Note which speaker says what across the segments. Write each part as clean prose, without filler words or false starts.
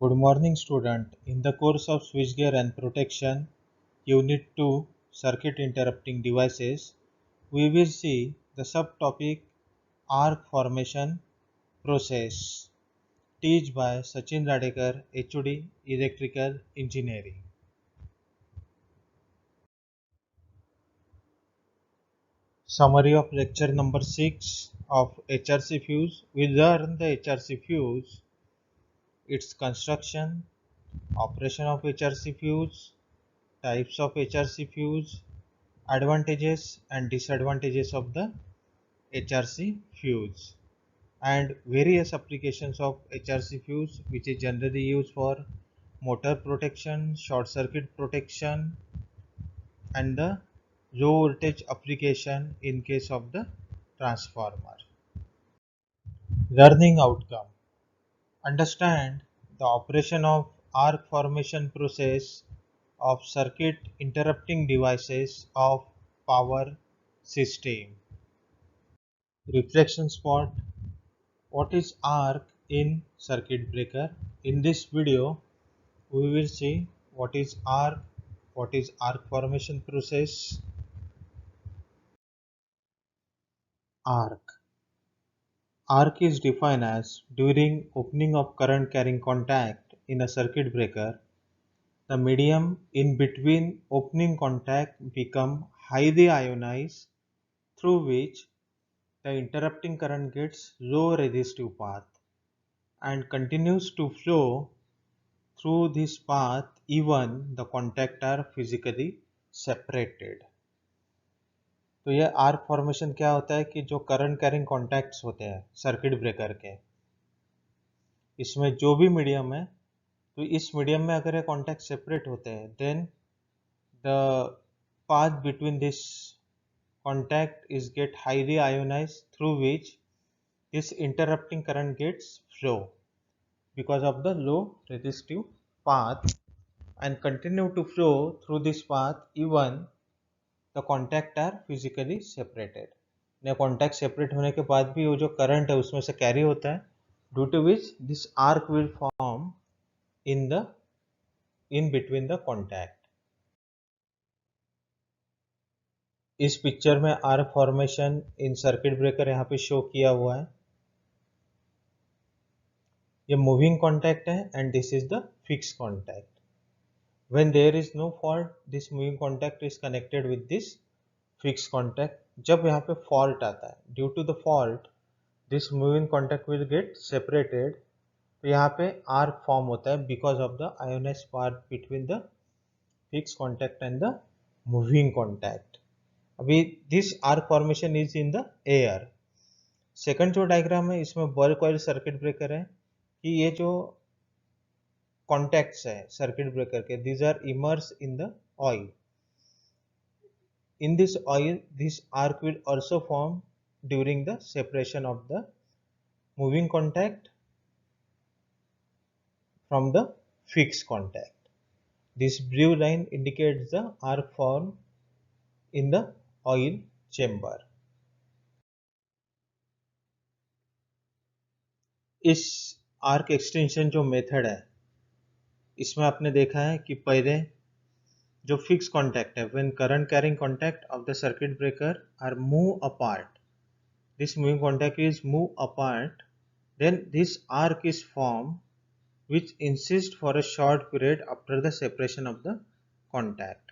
Speaker 1: Good morning, student. In the course of switchgear and protection, Unit 2, Circuit Interrupting Devices, we will see the subtopic Arc Formation Process, taught by Sachin Radekar, HOD, Electrical Engineering. Summary of lecture number 6 of HRC fuse. We learn the HRC fuse, its construction, operation of HRC fuse, types of HRC fuse, advantages and disadvantages of the HRC fuse, and various applications of HRC fuse which is generally used for motor protection, short circuit protection, and the low voltage application in case of the transformer. Learning outcome. Understand the operation of arc formation process of circuit interrupting devices of power system. Reflection spot. What is arc in circuit breaker? In this video, we will see what is arc formation process. Arc. Arc is defined as during opening of current carrying contact in a circuit breaker, the medium in between opening contact become highly ionized, through which the interrupting current gets low resistive path and continues to flow through this path even the contact are physically separated. तो ये arc formation क्या होता है कि जो current carrying contacts होते हैं circuit breaker के, इसमें जो भी मीडियम है, तो इस मीडियम में अगर ये कॉन्टैक्ट सेपरेट होते हैं, then the path between this contact is get highly ionized, through which this interrupting current gets flow because of the low resistive path and continue to flow through this path even the contact are physically separated. ने contact separate होने के बाद भी वो जो current है उसमें से carry होता है, due to which this arc will form in between the contact. इस पिक्चर में arc formation in circuit breaker यहाँ पे शो किया हुआ है. ये मूविंग कॉन्टैक्ट है and this is the fix contact. When there is no fault, this moving contact is connected with this fix contact. जब यहाँ पे फॉल्ट आता है, due to the fault this moving contact will get separated. तो यहाँ पे arc form होता है because of the ionised part between the fix contact and the moving contact. अभी this arc formation is in the air. Second जो diagram है इसमें bulk oil circuit breaker है कि ये जो कॉन्टैक्ट्स है सर्किट ब्रेकर के, these are immerse in the oil. In this oil this arc will also form during the separation of the moving contact from the fixed contact. This blue line indicates the arc formed in the oil chamber. इस arc extension जो method है इसमें आपने देखा है कि पहले जो फिक्स कॉन्टैक्ट है, when current carrying contact of the circuit breaker are move apart, this moving contact is move apart, then this arc is form which insist for a short period after the separation of the contact.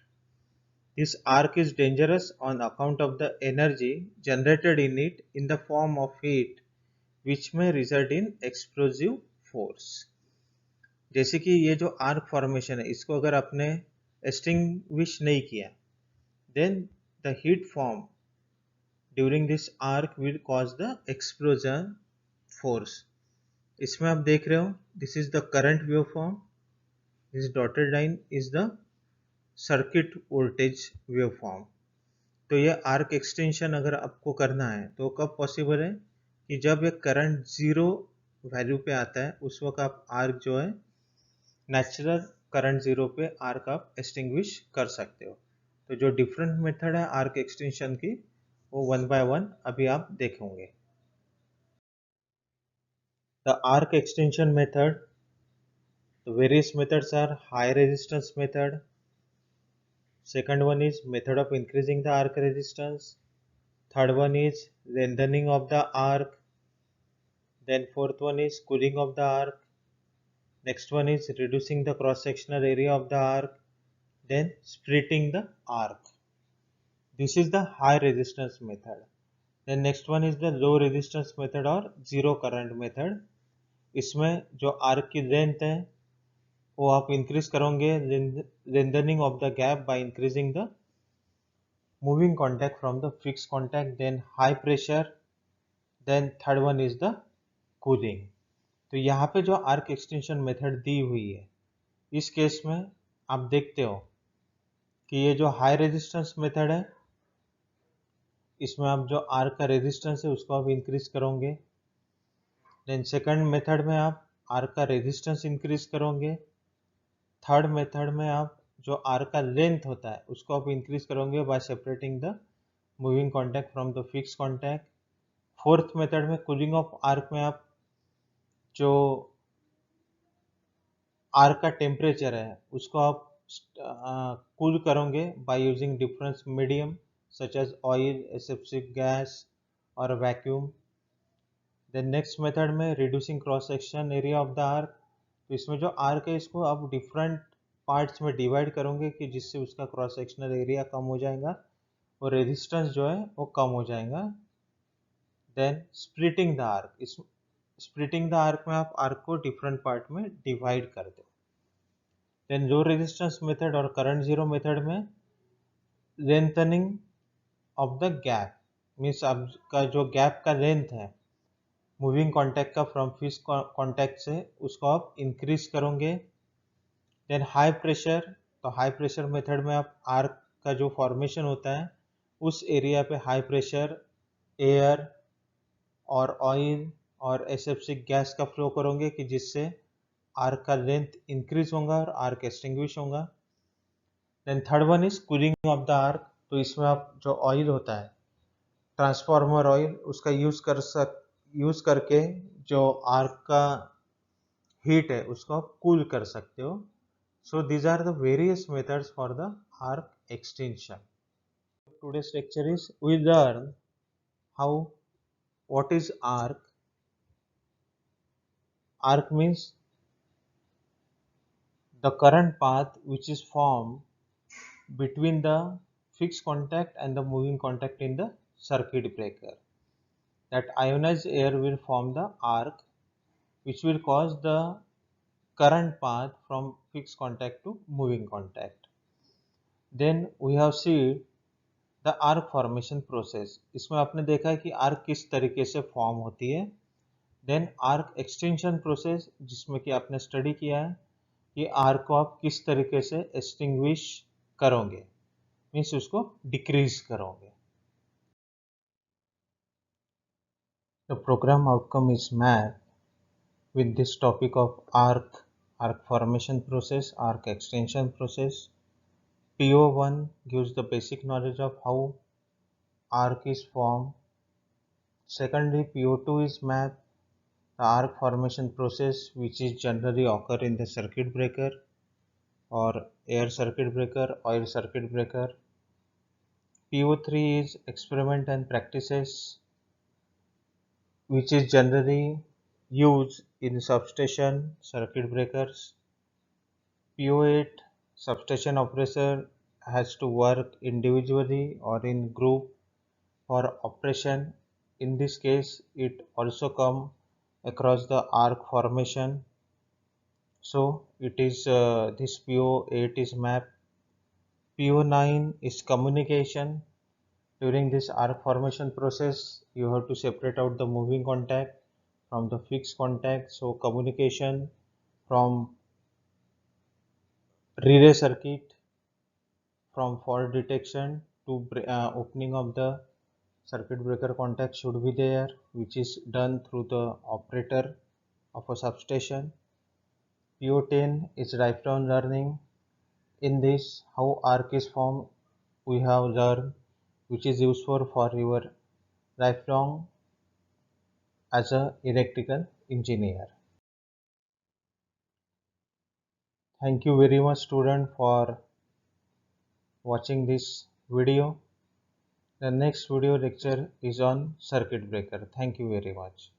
Speaker 1: This arc is dangerous on account of the energy generated in it in the form of heat which may result in explosive force. जैसे कि ये जो arc formation है इसको अगर आपने extinguish नहीं किया, then the heat form during this arc will cause the explosion force. इसमें आप देख रहे हो, this is the current waveform, this dotted line is the circuit voltage waveform. तो ये आर्क एक्सटेंशन अगर आपको करना है तो कब पॉसिबल है कि जब ये करंट जीरो वैल्यू पे आता है उस वक्त आप आर्क जो है नेचुरल करंट जीरो पे आर्क आप एक्सटिंग्विश कर सकते हो. तो जो डिफरेंट मेथड है आर्क एक्सटेंशन की वो वन बाय वन अभी आप देखेंगे. The arc extension method The various methods are high resistance method. Second one is method of increasing the arc resistance. Third one is lengthening of the arc. Then fourth one is cooling of the arc. Next one is reducing the cross sectional area of the arc. Then splitting the arc. This is the high resistance method. Then next one is the low resistance method or zero current method. इसमें जो arc की length है वो आप increase करोगे lengthening of the gap by increasing the moving contact from the fix contact, then high pressure, then third one is the cooling. तो यहाँ पे जो आर्क एक्सटेंशन मेथड दी हुई है इस केस में आप देखते हो कि ये जो हाई रेजिस्टेंस मेथड है इसमें आप जो आर्क का रेजिस्टेंस है उसको आप इंक्रीज करोगे. देन सेकंड मेथड में आप आर्क का रेजिस्टेंस इंक्रीज करोगे. थर्ड मेथड में आप जो आर्क का लेंथ होता है उसको आप इंक्रीज करोगे bye separating the moving contact from the fix contact. Fourth method में कूलिंग ऑफ आर्क में आप जो आर्क का टेम्परेचर है उसको आप कूल करोगे by using different medium such as oil, aseptic gas और वैक्यूम. देन नेक्स्ट मेथड में reducing cross section area of the arc. तो इसमें जो आर्क है इसको आप डिफरेंट पार्ट्स में डिवाइड करोगे कि जिससे उसका क्रॉस सेक्शनल एरिया कम हो जाएगा और रेजिस्टेंस जो है वो कम हो जाएगा. Then splitting the arc. इस स्प्लिटिंग द आर्क में आप आर्क को डिफरेंट पार्ट में डिवाइड कर दो. देन लो रेजिस्टेंस मेथड और करंट जीरो मेथड में lengthening of the gap means आपका जो गैप का लेंथ है मूविंग कॉन्टैक्ट का फ्रॉम फिक्स कॉन्टैक्ट से उसको आप इंक्रीज करोगे. Then high pressure. तो हाई प्रेशर मेथड में आप आर्क का जो फॉर्मेशन होता है उस एरिया पे हाई प्रेशर एयर और ऑयल और एसेप्टिक गैस का फ्लो करोगे कि जिससे आर्क का लेंथ इंक्रीज होगा और आर्क एक्सटिंग्विश होगा. Then third one is cooling of the arc. तो इसमें आप जो ऑयल होता है ट्रांसफार्मर ऑयल उसका यूज करके जो आर्क का हीट है उसको आप कूल कर सकते हो. So these are the various methods for the arc extension. Today's lecture is we learn how what is arc. Arc means the current path which is formed between the fixed contact and the moving contact in the circuit breaker. That ionized air will form the arc which will cause the current path from fixed contact to moving contact. Then we have seen the arc formation process. इसमें आपने देखा है कि arc किस तरीके से form होती है. देन आर्क एक्सटेंशन प्रोसेस जिसमें कि आपने स्टडी किया है कि आर्क को आप किस तरीके से एक्सटिंग्विश करोगे मीन्स उसको डिक्रीज करोगे. The program outcome is map with this topic of arc formation process, arc extension process. PO1 gives the basic knowledge of how arc is formed. Secondly, PO2 is map the arc formation process which is generally occur in the circuit breaker or air circuit breaker, oil circuit breaker. PO3 is experiment and practices which is generally used in substation circuit breakers. PO8 substation operator has to work individually or in group for operation. In this case it also come across the arc formation. So it is this PO8 is map. PO9 is communication. During this arc formation process you have to separate out the moving contact from the fixed contact. So communication from relay circuit from fault detection to opening of the circuit breaker contact should be there, which is done through the operator of a substation. PO10 is lifelong learning. In this, how arc is formed we have learned, which is useful for your lifelong as a electrical engineer. Thank you very much student for watching this video. The next video lecture is on circuit breaker. Thank you very much.